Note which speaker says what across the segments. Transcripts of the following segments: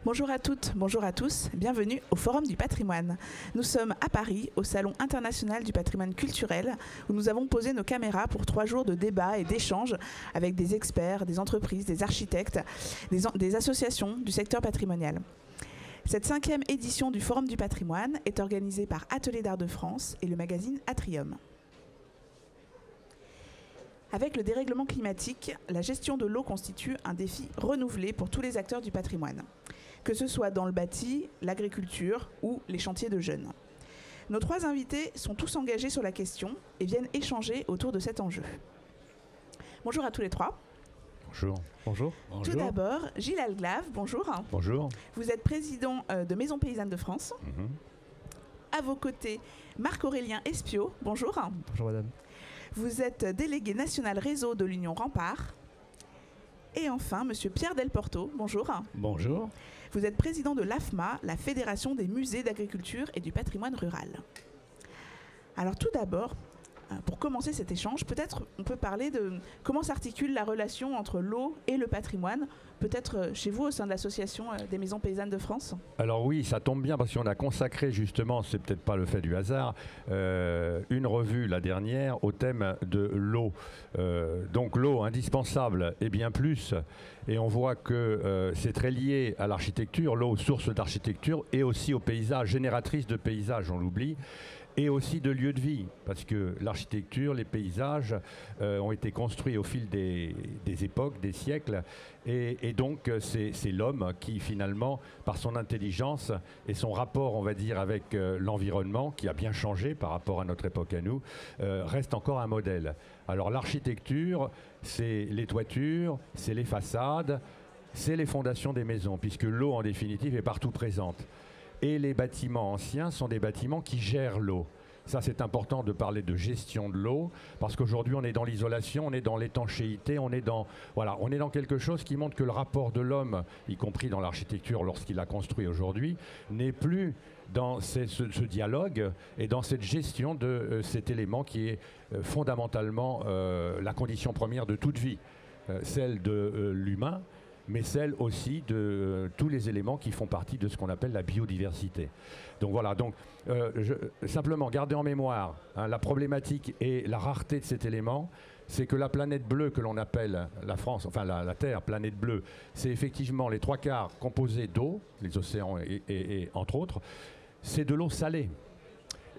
Speaker 1: Bonjour à toutes, bonjour à tous, bienvenue au Forum du patrimoine. Nous sommes à Paris, au Salon international du patrimoine culturel, où nous avons posé nos caméras pour 3 jours de débats et d'échanges avec des experts, des entreprises, des architectes, des associations du secteur patrimonial. Cette 5e édition du Forum du patrimoine est organisée par Atelier d'Art de France et le magazine Atrium. Avec le dérèglement climatique, la gestion de l'eau constitue un défi renouvelé pour tous les acteurs du patrimoine, que ce soit dans le bâti, l'agriculture ou les chantiers de jeunes. Nos 3 invités sont tous engagés sur la question et viennent échanger autour de cet enjeu. Bonjour à tous les 3.
Speaker 2: Bonjour. Bonjour.
Speaker 1: Tout d'abord, Gilles Alglave, bonjour.
Speaker 2: Bonjour.
Speaker 1: Vous êtes président de Maison Paysanne de France. À vos côtés, Marc-Aurélien Espiau, bonjour.
Speaker 3: Bonjour madame.
Speaker 1: Vous êtes délégué national réseau de l'Union Rempart. Et enfin, monsieur Pierre Delporto, bonjour.
Speaker 4: Bonjour.
Speaker 1: Vous êtes président de l'AFMA, la Fédération des musées d'agriculture et du patrimoine rural. Alors tout d'abord, pour commencer cet échange, peut-être on peut parler de comment s'articule la relation entre l'eau et le patrimoine, peut-être chez vous au sein de l'association des maisons paysannes de France.
Speaker 2: Alors oui, ça tombe bien parce qu'on a consacré justement, c'est peut-être pas le fait du hasard, une revue la dernière au thème de l'eau. Donc l'eau indispensable et bien plus, et on voit que c'est très lié à l'architecture, l'eau source d'architecture et aussi au paysage, génératrice de paysages, on l'oublie. Et aussi de lieux de vie, parce que l'architecture, les paysages ont été construits au fil des époques, des siècles, et donc c'est l'homme qui finalement, par son intelligence et son rapport, on va dire, avec l'environnement, qui a bien changé par rapport à notre époque à nous, reste encore un modèle. Alors l'architecture, c'est les toitures, c'est les façades, c'est les fondations des maisons, puisque l'eau en définitive est partout présente. Et les bâtiments anciens sont des bâtiments qui gèrent l'eau. Ça, c'est important de parler de gestion de l'eau, parce qu'aujourd'hui, on est dans l'isolation, on est dans l'étanchéité, on est dans quelque chose qui montre que le rapport de l'homme, y compris dans l'architecture lorsqu'il a construit aujourd'hui, n'est plus dans ce dialogue et dans cette gestion de cet élément qui est fondamentalement la condition première de toute vie, celle de l'humain, mais celle aussi de tous les éléments qui font partie de ce qu'on appelle la biodiversité. Donc voilà, simplement garder en mémoire la problématique et la rareté de cet élément, c'est que la planète bleue que l'on appelle la France, enfin la Terre, planète bleue, c'est effectivement les 3/4 composés d'eau, les océans et entre autres, c'est de l'eau salée.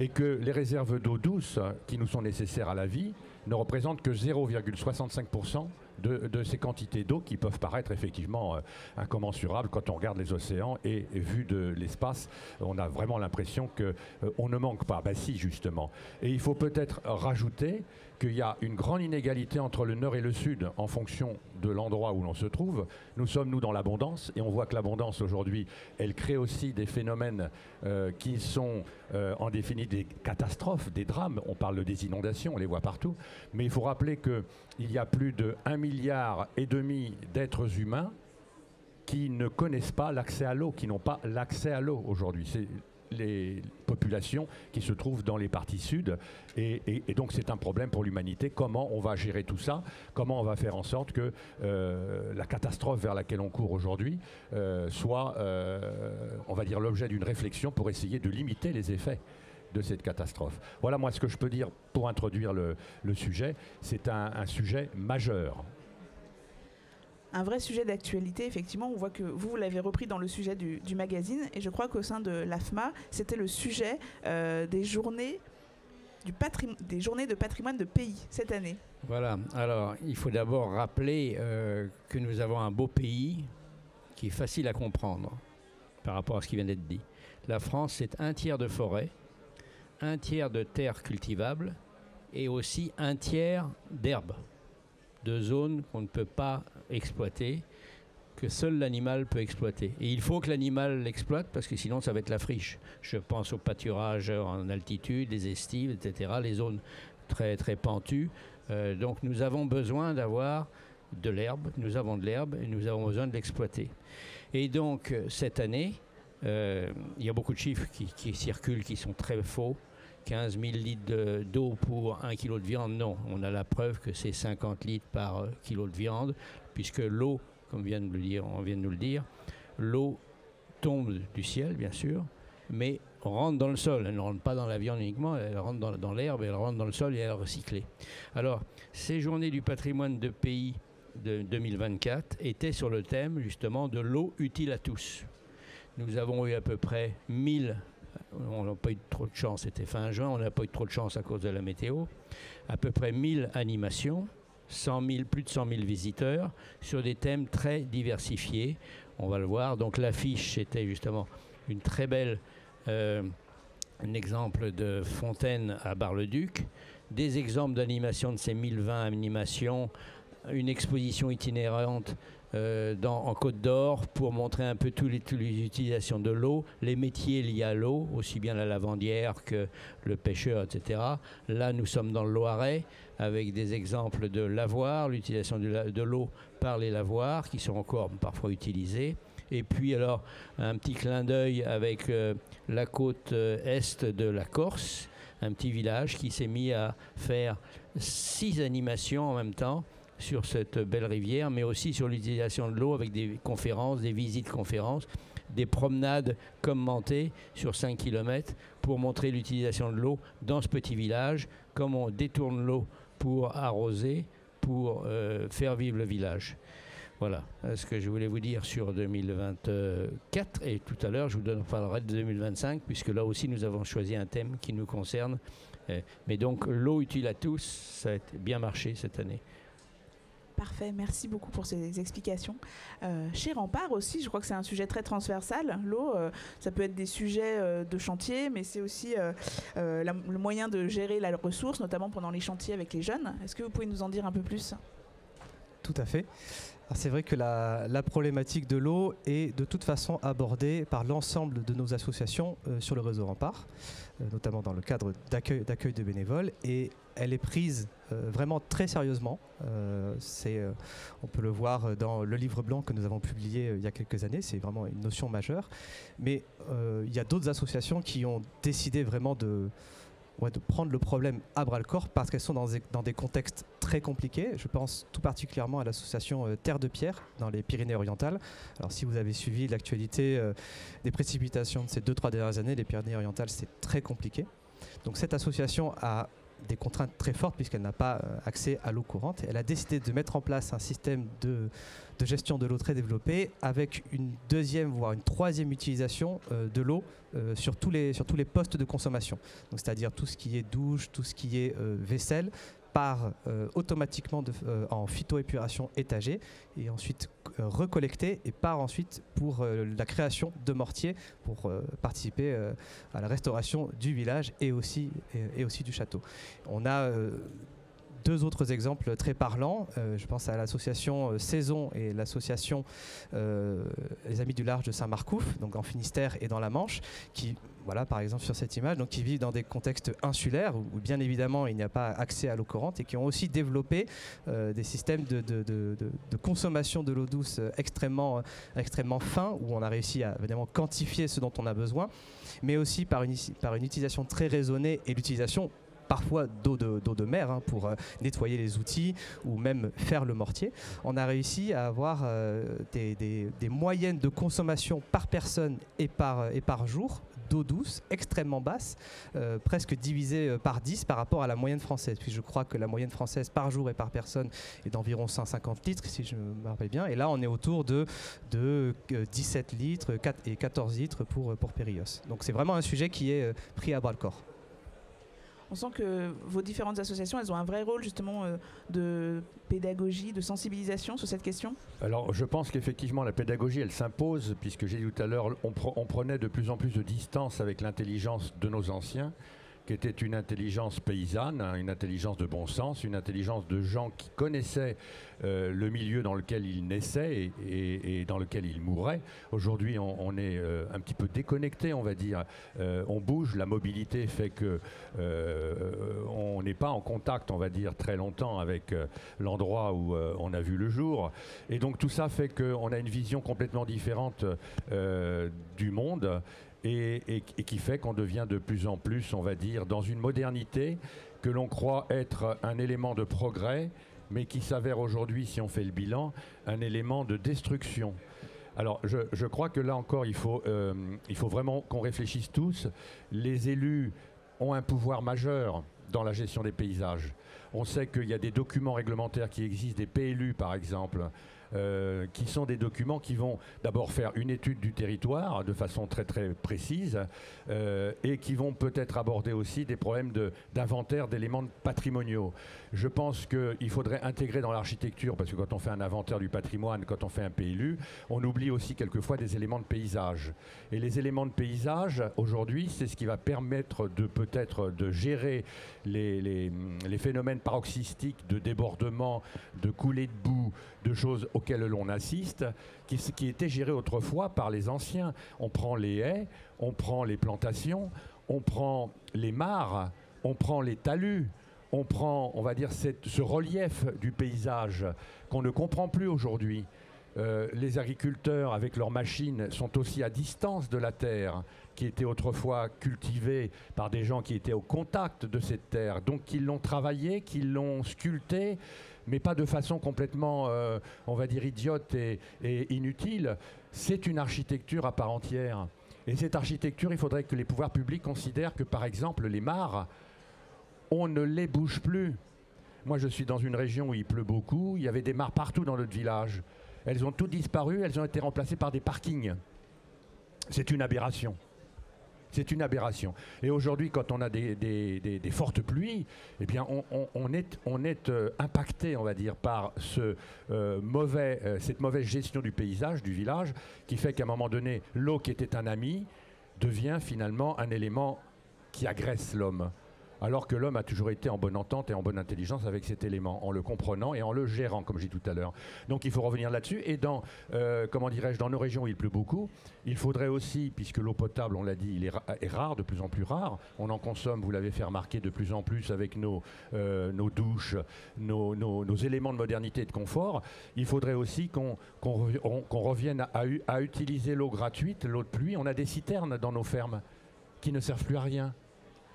Speaker 2: Et que les réserves d'eau douce qui nous sont nécessaires à la vie ne représentent que 0,65% de ces quantités d'eau qui peuvent paraître effectivement incommensurables quand on regarde les océans et vu de l'espace, on a vraiment l'impression qu'on ne manque pas. Ben si, justement. Et il faut peut-être rajouter qu'il y a une grande inégalité entre le nord et le sud en fonction de l'endroit où l'on se trouve. Nous sommes, nous, dans l'abondance, et on voit que l'abondance aujourd'hui, elle crée aussi des phénomènes qui sont en définitive des catastrophes, des drames. On parle des inondations, on les voit partout. Mais il faut rappeler qu'il y a plus de 1,5 milliard d'êtres humains qui ne connaissent pas l'accès à l'eau, qui n'ont pas l'accès à l'eau aujourd'hui. C'est les populations qui se trouvent dans les parties sud et donc c'est un problème pour l'humanité. Comment on va gérer tout ça? Comment on va faire en sorte que la catastrophe vers laquelle on court aujourd'hui soit, on va dire, l'objet d'une réflexion pour essayer de limiter les effets de cette catastrophe. Voilà moi ce que je peux dire pour introduire le sujet. C'est un sujet majeur.
Speaker 1: Un vrai sujet d'actualité, effectivement. On voit que vous l'avez repris dans le sujet du magazine, et je crois qu'au sein de l'AFMA, c'était le sujet des journées de patrimoine de pays cette année.
Speaker 4: Voilà, alors il faut d'abord rappeler que nous avons un beau pays qui est facile à comprendre par rapport à ce qui vient d'être dit. La France, c'est 1/3 de forêt, 1/3 de terres cultivables et aussi 1/3 d'herbes, de zones qu'on ne peut pas exploiter, que seul l'animal peut exploiter. Et il faut que l'animal l'exploite parce que sinon ça va être la friche. Je pense au pâturage en altitude, les estives, etc., les zones très, très pentues. Donc nous avons besoin d'avoir de l'herbe, nous avons de l'herbe et nous avons besoin de l'exploiter. Et donc cette année, il y a beaucoup de chiffres qui circulent qui sont très faux. 15 000 litres d'eau pour 1 kilo de viande, non. On a la preuve que c'est 50 litres par kilo de viande, puisque l'eau, comme on vient de nous le dire, l'eau tombe du ciel, bien sûr, mais rentre dans le sol. Elle ne rentre pas dans la viande uniquement, elle rentre dans l'herbe, elle rentre dans le sol et elle est recyclée. Alors, ces journées du patrimoine de pays de 2024 étaient sur le thème justement de l'eau utile à tous. Nous avons eu à peu près 1000, on n'a pas eu trop de chance, c'était fin juin, on n'a pas eu trop de chance à cause de la météo, à peu près 1000 animations, plus de 100 000 visiteurs sur des thèmes très diversifiés. On va le voir. Donc l'affiche, c'était justement une très belle un exemple de fontaine à Bar-le-Duc, des exemples d'animation de ces 1020 animations, une exposition itinérante en Côte d'Or pour montrer un peu toutes les utilisations de l'eau, les métiers liés à l'eau, aussi bien la lavandière que le pêcheur, etc. Là, nous sommes dans le Loiret avec des exemples de lavoirs, l'utilisation de l'eau par les lavoirs qui sont encore parfois utilisés. Et puis alors, un petit clin d'œil avec la côte est de la Corse, un petit village qui s'est mis à faire 6 animations en même temps sur cette belle rivière, mais aussi sur l'utilisation de l'eau avec des conférences, des visites conférences, des promenades commentées sur 5 km pour montrer l'utilisation de l'eau dans ce petit village, comment on détourne l'eau pour arroser, pour faire vivre le village. Voilà ce que je voulais vous dire sur 2024 et tout à l'heure je vous parlerai de 2025 puisque là aussi nous avons choisi un thème qui nous concerne. Mais donc l'eau utile à tous, ça a bien marché cette année.
Speaker 1: Parfait, merci beaucoup pour ces explications. Chez Rempart aussi, je crois que c'est un sujet très transversal. L'eau, ça peut être des sujets de chantier, mais c'est aussi le moyen de gérer la ressource, notamment pendant les chantiers avec les jeunes. Est-ce que vous pouvez nous en dire un peu plus ?
Speaker 3: Tout à fait. C'est vrai que la problématique de l'eau est de toute façon abordée par l'ensemble de nos associations sur le réseau Rempart, notamment dans le cadre d'accueil de bénévoles, et elle est prise vraiment très sérieusement. On peut le voir dans le livre blanc que nous avons publié il y a quelques années, c'est vraiment une notion majeure. Mais il y a d'autres associations qui ont décidé vraiment de prendre le problème à bras-le-corps parce qu'elles sont dans des contextes très compliqués. Je pense tout particulièrement à l'association Terre de Pierre dans les Pyrénées-Orientales. Alors si vous avez suivi l'actualité des précipitations de ces 2-3 dernières années, les Pyrénées-Orientales, c'est très compliqué. Donc cette association a des contraintes très fortes puisqu'elle n'a pas accès à l'eau courante. Elle a décidé de mettre en place un système de gestion de l'eau très développé avec une deuxième voire une troisième utilisation de l'eau sur tous les postes de consommation. Donc c'est-à-dire tout ce qui est douche, tout ce qui est vaisselle part automatiquement en phytoépuration étagée et ensuite recollecté et part ensuite pour la création de mortiers pour participer à la restauration du village et aussi du château. On a deux autres exemples très parlants. Je pense à l'association Saison et l'association Les Amis du Large de Saint-Marcouf, donc en Finistère et dans la Manche, qui, voilà, par exemple sur cette image, donc qui vivent dans des contextes insulaires où bien évidemment il n'y a pas accès à l'eau courante et qui ont aussi développé des systèmes de consommation de l'eau douce extrêmement fins, où on a réussi à évidemment quantifier ce dont on a besoin, mais aussi par une utilisation très raisonnée et l'utilisation parfois d'eau de mer pour nettoyer les outils ou même faire le mortier. On a réussi à avoir des moyennes de consommation par personne et par jour d'eau douce extrêmement basse, presque divisée par 10 par rapport à la moyenne française. Puis je crois que la moyenne française par jour et par personne est d'environ 150 litres, si je me rappelle bien. Et là, on est autour de 17 litres et 14 litres pour Périos. Donc c'est vraiment un sujet qui est pris à bras-le-corps.
Speaker 1: On sent que vos différentes associations, elles ont un vrai rôle justement de pédagogie, de sensibilisation sur cette question.
Speaker 2: Alors je pense qu'effectivement la pédagogie elle s'impose puisque j'ai dit tout à l'heure on prenait de plus en plus de distance avec l'intelligence de nos anciens qui était une intelligence paysanne, une intelligence de bon sens, une intelligence de gens qui connaissaient le milieu dans lequel ils naissaient et dans lequel ils mouraient. Aujourd'hui, on est un petit peu déconnecté, on va dire. On bouge, la mobilité fait que on n'est pas en contact, on va dire, très longtemps avec l'endroit où on a vu le jour. Et donc tout ça fait qu'on a une vision complètement différente du monde. Et qui fait qu'on devient de plus en plus, on va dire, dans une modernité que l'on croit être un élément de progrès, mais qui s'avère aujourd'hui, si on fait le bilan, un élément de destruction. Alors, je crois que là encore, il faut vraiment qu'on réfléchisse tous. Les élus ont un pouvoir majeur dans la gestion des paysages. On sait qu'il y a des documents réglementaires qui existent, des PLU par exemple, qui sont des documents qui vont d'abord faire une étude du territoire de façon très très précise et qui vont peut-être aborder aussi des problèmes d'inventaire d'éléments patrimoniaux. Je pense qu'il faudrait intégrer dans l'architecture, parce que quand on fait un inventaire du patrimoine, quand on fait un PLU, on oublie aussi quelquefois des éléments de paysage. Et les éléments de paysage, aujourd'hui, c'est ce qui va permettre peut-être de gérer les phénomènes paroxystiques de débordement, de coulées de boue, de choses auxquelles l'on assiste, qui étaient gérées autrefois par les anciens. On prend les haies, on prend les plantations, on prend les mares, on prend les talus, on prend, on va dire, ce relief du paysage qu'on ne comprend plus aujourd'hui. Les agriculteurs, avec leurs machines, sont aussi à distance de la terre, qui était autrefois cultivée par des gens qui étaient au contact de cette terre. Donc, qui l'ont travaillée, qui l'ont sculptée, mais pas de façon complètement, on va dire, idiote et inutile. C'est une architecture à part entière. Et cette architecture, il faudrait que les pouvoirs publics considèrent que, par exemple, les mares, on ne les bouge plus. Moi, je suis dans une région où il pleut beaucoup. Il y avait des mares partout dans notre village. Elles ont toutes disparu. Elles ont été remplacées par des parkings. C'est une aberration. C'est une aberration. Et aujourd'hui, quand on a des fortes pluies, eh bien, on est impacté, on va dire, par cette mauvaise gestion du paysage, du village, qui fait qu'à un moment donné, l'eau qui était un ami devient finalement un élément qui agresse l'homme. Alors que l'homme a toujours été en bonne entente et en bonne intelligence avec cet élément, en le comprenant et en le gérant, comme j'ai dit tout à l'heure. Donc il faut revenir là-dessus. Et dans nos régions où il pleut beaucoup, il faudrait aussi, puisque l'eau potable, on l'a dit, est rare, de plus en plus rare. On en consomme, vous l'avez fait remarquer, de plus en plus avec nos douches, nos éléments de modernité et de confort. Il faudrait aussi qu'on revienne à utiliser l'eau gratuite, l'eau de pluie. On a des citernes dans nos fermes qui ne servent plus à rien.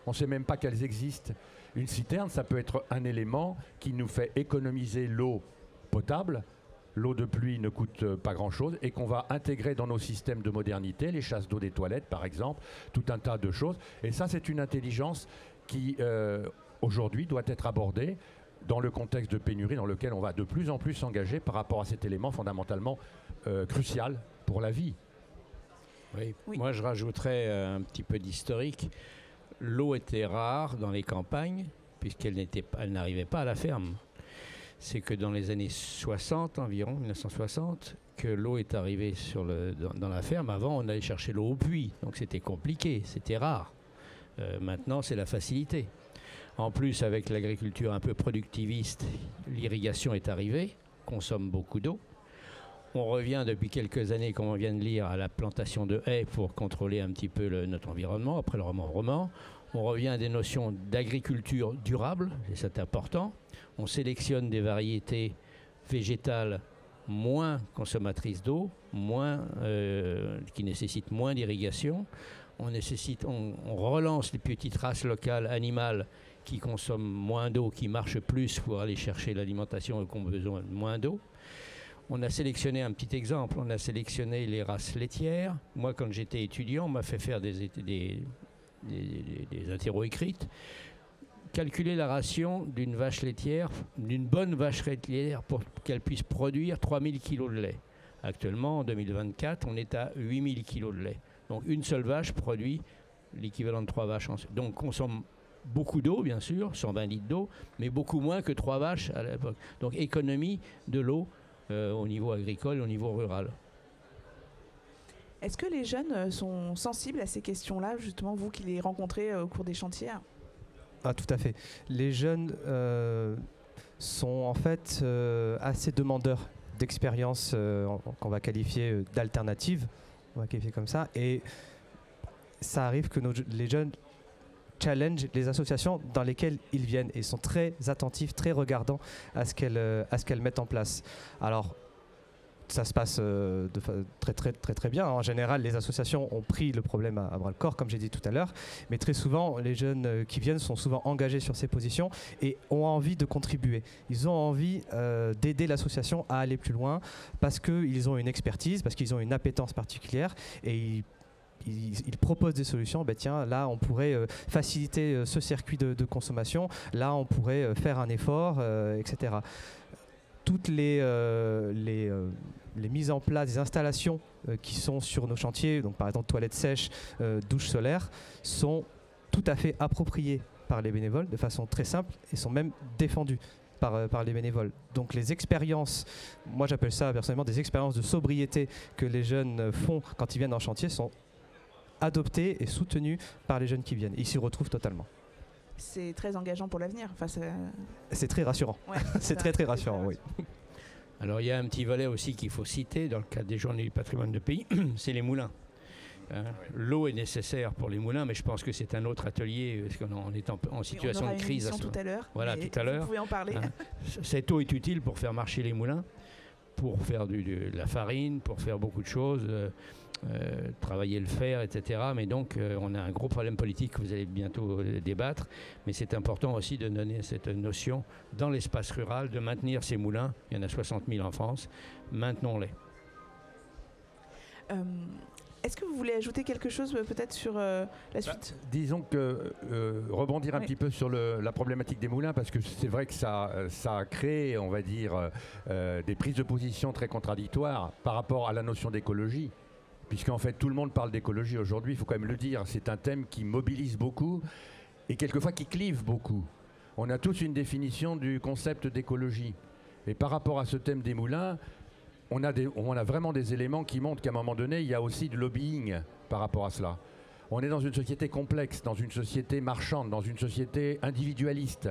Speaker 2: On ne sait même pas qu'elles existent. Une citerne, ça peut être un élément qui nous fait économiser l'eau potable. L'eau de pluie ne coûte pas grand-chose et qu'on va intégrer dans nos systèmes de modernité, les chasses d'eau des toilettes par exemple, tout un tas de choses. Et ça, c'est une intelligence qui, aujourd'hui, doit être abordée dans le contexte de pénurie dans lequel on va de plus en plus s'engager par rapport à cet élément fondamentalement crucial pour la vie.
Speaker 4: Oui. Moi, je rajouterais un petit peu d'historique. L'eau était rare dans les campagnes puisqu'elle n'arrivait pas à la ferme. C'est que dans les années 60 environ, 1960, que l'eau est arrivée dans la ferme. Avant, on allait chercher l'eau au puits, donc c'était compliqué, c'était rare. Maintenant, c'est la facilité. En plus, avec l'agriculture un peu productiviste, l'irrigation est arrivée, consomme beaucoup d'eau. On revient depuis quelques années, comme on vient de lire, à la plantation de haies pour contrôler un petit peu notre environnement, après le roman. On revient à des notions d'agriculture durable, et c'est important. On sélectionne des variétés végétales moins consommatrices d'eau, qui nécessitent moins d'irrigation. On relance les petites races locales animales qui consomment moins d'eau, qui marchent plus pour aller chercher l'alimentation et qui ont besoin de moins d'eau. On a sélectionné un petit exemple, on a sélectionné les races laitières. Moi, quand j'étais étudiant, on m'a fait faire des interros écrites. Calculer la ration d'une vache laitière, d'une bonne vache laitière pour qu'elle puisse produire 3000 kg de lait. Actuellement, en 2024, on est à 8000 kg de lait. Donc une seule vache produit l'équivalent de 3 vaches. Donc consomme beaucoup d'eau, bien sûr, 120 litres d'eau, mais beaucoup moins que 3 vaches à l'époque. Donc économie de l'eau au niveau agricole et au niveau rural.
Speaker 1: Est-ce que les jeunes sont sensibles à ces questions-là, justement, vous qui les rencontrez au cours des chantiers ?
Speaker 3: Ah, tout à fait. Les jeunes sont en fait assez demandeurs d'expériences qu'on va qualifier d'alternatives, on va qualifier comme ça, et ça arrive que les jeunes challenge les associations dans lesquelles ils viennent et sont très attentifs, très regardants à ce qu'elles mettent en place. Alors, ça se passe très bien. En général, les associations ont pris le problème à bras le corps, comme j'ai dit tout à l'heure, mais très souvent, les jeunes qui viennent sont souvent engagés sur ces positions et ont envie de contribuer. Ils ont envie d'aider l'association à aller plus loin parce qu'ils ont une expertise, parce qu'ils ont une appétence particulière et ils proposent des solutions. Ben tiens, là, on pourrait faciliter ce circuit de consommation. Là, on pourrait faire un effort, etc. Toutes les mises en place des installations qui sont sur nos chantiers, donc par exemple toilettes sèches, douches solaires, sont tout à fait appropriées par les bénévoles de façon très simple et sont même défendues par les bénévoles. Donc les expériences, moi j'appelle ça personnellement des expériences de sobriété que les jeunes font quand ils viennent en chantier sont adoptées et soutenues par les jeunes qui viennent. Ils s'y retrouvent totalement.
Speaker 1: C'est très engageant pour l'avenir. Enfin,
Speaker 3: c'est très rassurant. Ouais, c'est très rassurant, oui.
Speaker 4: Alors il y a un petit volet aussi qu'il faut citer dans le cadre des journées du patrimoine de pays, c'est les moulins. L'eau est nécessaire pour les moulins, mais je pense que c'est un autre atelier, parce qu'on est en situation de crise.
Speaker 1: Tout à l'heure.
Speaker 4: Voilà, tout à l'heure.
Speaker 1: Vous pouvez en parler.
Speaker 4: Cette eau est utile pour faire marcher les moulins, pour faire de la farine, pour faire beaucoup de choses, travailler le fer, etc. Mais donc, on a un gros problème politique que vous allez bientôt débattre. Mais c'est important aussi de donner cette notion dans l'espace rural, de maintenir ces moulins. Il y en a 60 000 en France. Maintenons-les.
Speaker 1: Est-ce que vous voulez ajouter quelque chose peut-être sur la suite ?
Speaker 2: Disons que rebondir un petit peu sur la problématique des moulins, parce que c'est vrai que ça a créé, on va dire, des prises de position très contradictoires par rapport à la notion d'écologie. Puisqu'en fait tout le monde parle d'écologie aujourd'hui, il faut quand même le dire, c'est un thème qui mobilise beaucoup et quelquefois qui clive beaucoup. On a tous une définition du concept d'écologie. Et par rapport à ce thème des moulins, on a vraiment des éléments qui montrent qu'à un moment donné, il y a aussi du lobbying par rapport à cela. On est dans une société complexe, dans une société marchande, dans une société individualiste.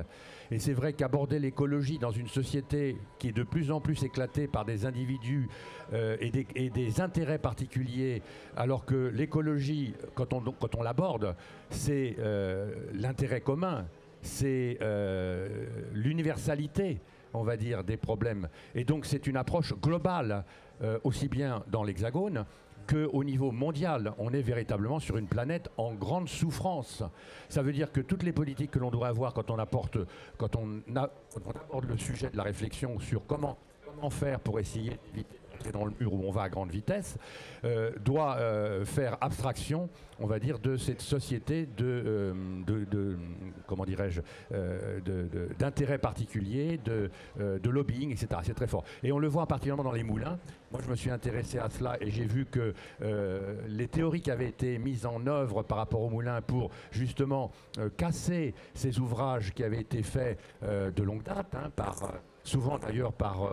Speaker 2: Et c'est vrai qu'aborder l'écologie dans une société qui est de plus en plus éclatée par des individus et des intérêts particuliers, alors que l'écologie, quand on l'aborde, c'est l'intérêt commun, c'est l'universalité, on va dire, des problèmes. Et donc c'est une approche globale, aussi bien dans l'Hexagone qu'au niveau mondial. On est véritablement sur une planète en grande souffrance. Ça veut dire que toutes les politiques que l'on doit avoir quand on aborde le sujet de la réflexion sur comment faire pour essayer d'éviter dans le mur où on va à grande vitesse, doit faire abstraction, on va dire, de cette société comment dirais-je, d'intérêts particuliers, de lobbying, etc. C'est très fort. Et on le voit particulièrement dans les moulins. Moi, je me suis intéressé à cela et j'ai vu que les théories qui avaient été mises en œuvre par rapport aux moulins pour justement casser ces ouvrages qui avaient été faits de longue date, souvent d'ailleurs par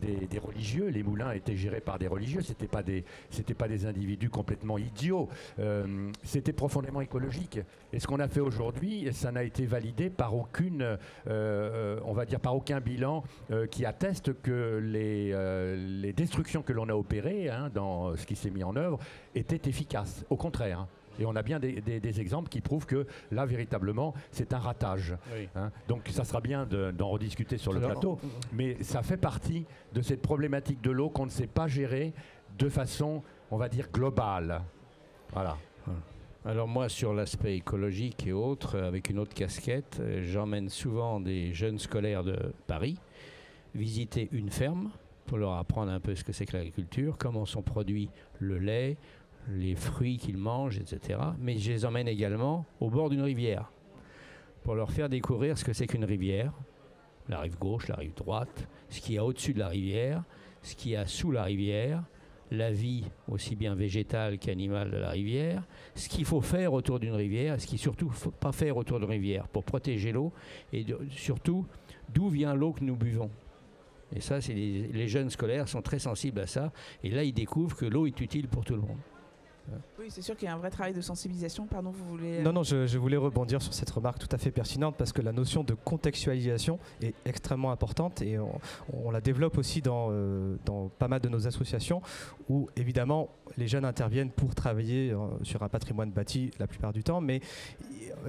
Speaker 2: des religieux. Les moulins étaient gérés par des religieux, c'était pas des individus complètement idiots, c'était profondément écologique. Et ce qu'on a fait aujourd'hui, ça n'a été validé par aucune, on va dire par aucun bilan qui atteste que les destructions que l'on a opérées dans ce qui s'est mis en œuvre étaient efficaces. Au contraire. Et on a bien des exemples qui prouvent que là, véritablement, c'est un ratage. Oui. Donc ça sera bien d'en rediscuter sur le plateau. Mais ça fait partie de cette problématique de l'eau qu'on ne sait pas gérer de façon, on va dire, globale. Voilà.
Speaker 4: Alors moi, sur l'aspect écologique et autres, avec une autre casquette, j'emmène souvent des jeunes scolaires de Paris visiter une ferme pour leur apprendre un peu ce que c'est que l'agriculture, comment sont produits le lait, les fruits qu'ils mangent, etc. Mais je les emmène également au bord d'une rivière pour leur faire découvrir ce que c'est qu'une rivière, la rive gauche, la rive droite, ce qu'il y a au-dessus de la rivière, ce qu'il y a sous la rivière, la vie aussi bien végétale qu'animale de la rivière, ce qu'il faut faire autour d'une rivière, ce qu'il surtout ne faut pas faire autour d'une rivière pour protéger l'eau et surtout d'où vient l'eau que nous buvons. Et ça, les jeunes scolaires sont très sensibles à ça et là, ils découvrent que l'eau est utile pour tout le monde.
Speaker 1: Oui, c'est sûr qu'il y a un vrai travail de sensibilisation. Pardon, vous voulez...
Speaker 3: Non, je voulais rebondir sur cette remarque tout à fait pertinente parce que la notion de contextualisation est extrêmement importante et on la développe aussi dans pas mal de nos associations où évidemment les jeunes interviennent pour travailler sur un patrimoine bâti la plupart du temps, mais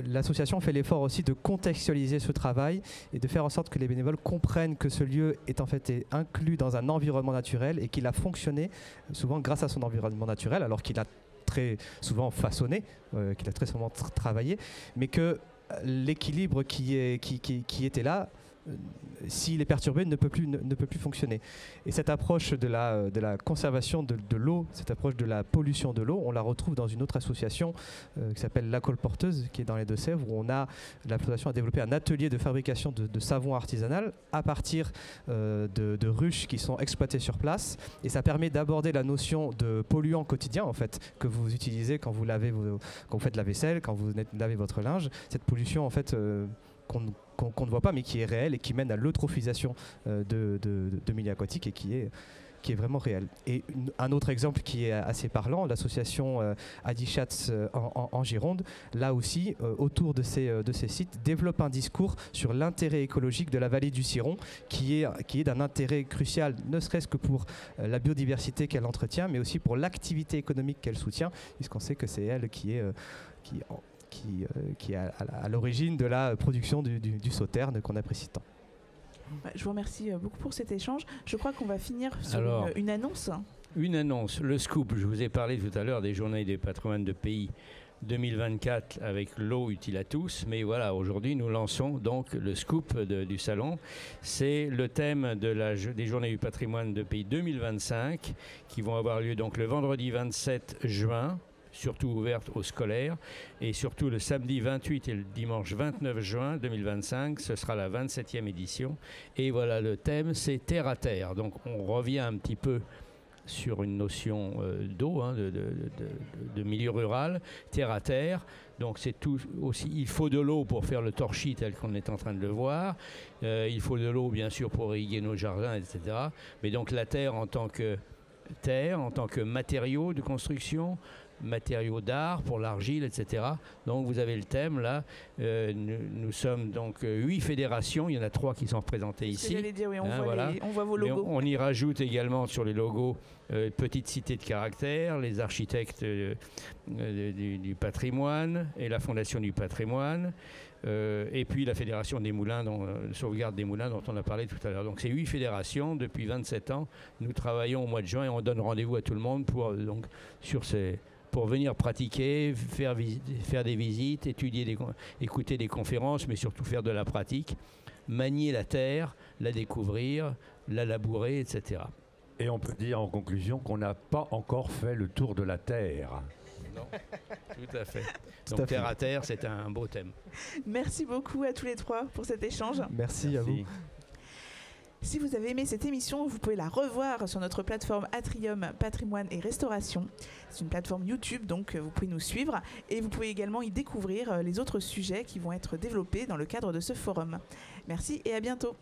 Speaker 3: l'association fait l'effort aussi de contextualiser ce travail et de faire en sorte que les bénévoles comprennent que ce lieu est en fait inclus dans un environnement naturel et qu'il a fonctionné souvent grâce à son environnement naturel, alors qu'il a très souvent façonné, qu'il a très souvent travaillé, mais que l'équilibre qui était là, s'il est perturbé, ne peut plus fonctionner. Et cette approche de la conservation de l'eau, cette approche de la pollution de l'eau, on la retrouve dans une autre association qui s'appelle La Colporteuse, qui est dans les Deux-Sèvres, où l'association a développé un atelier de fabrication de savon artisanal à partir de ruches qui sont exploitées sur place. Et ça permet d'aborder la notion de polluant quotidien, en fait, que vous utilisez quand vous faites la vaisselle, quand vous lavez votre linge. Cette pollution, en fait, qu'on ne voit pas, mais qui est réelle et qui mène à l'eutrophisation de milieux aquatiques et qui est vraiment réel. Et un autre exemple qui est assez parlant, l'association Adichatz en Gironde, là aussi, autour de ces sites, développe un discours sur l'intérêt écologique de la vallée du Ciron, qui est d'un intérêt crucial, ne serait-ce que pour la biodiversité qu'elle entretient, mais aussi pour l'activité économique qu'elle soutient, puisqu'on sait que c'est elle qui est à l'origine de la production du sauterne qu'on apprécie tant.
Speaker 1: Je vous remercie beaucoup pour cet échange. Je crois qu'on va finir sur une annonce.
Speaker 4: Une annonce, le scoop. Je vous ai parlé tout à l'heure des Journées des patrimoines de pays 2024 avec l'eau utile à tous. Mais voilà, aujourd'hui, nous lançons donc le scoop du salon. C'est le thème des Journées du patrimoine de pays 2025 qui vont avoir lieu donc le vendredi 27 juin, surtout ouverte aux scolaires, et surtout le samedi 28 et le dimanche 29 juin 2025, ce sera la 27e édition. Et voilà, le thème, c'est Terre à Terre. Donc on revient un petit peu sur une notion d'eau, de milieu rural, Terre à Terre. Donc c'est tout aussi, il faut de l'eau pour faire le torchis tel qu'on est en train de le voir. Il faut de l'eau, bien sûr, pour irriguer nos jardins, etc. Mais donc la terre en tant que matériau de construction, matériaux d'art pour l'argile, etc. Donc vous avez le thème là. Nous sommes donc 8 fédérations. Il y en a 3 qui sont représentées ici.
Speaker 1: J'allais dire, oui, on voit vos logos.
Speaker 4: On y rajoute également sur les logos Petite Cité de Caractère, les architectes du patrimoine et la Fondation du patrimoine. Et puis la Fédération des Moulins, sauvegarde des Moulins dont on a parlé tout à l'heure. Donc c'est 8 fédérations depuis 27 ans. Nous travaillons au mois de juin et on donne rendez-vous à tout le monde pour venir pratiquer, faire des visites, écouter des conférences, mais surtout faire de la pratique, manier la terre, la découvrir, la labourer, etc.
Speaker 2: Et on peut dire en conclusion qu'on n'a pas encore fait le tour de la Terre.
Speaker 4: Non, tout à fait. Donc Terre à Terre, c'est un beau thème.
Speaker 1: Merci beaucoup à tous les 3 pour cet échange.
Speaker 3: Merci à vous.
Speaker 1: Si vous avez aimé cette émission, vous pouvez la revoir sur notre plateforme Atrium Patrimoine et Restauration. C'est une plateforme YouTube, donc vous pouvez nous suivre et vous pouvez également y découvrir les autres sujets qui vont être développés dans le cadre de ce forum. Merci et à bientôt.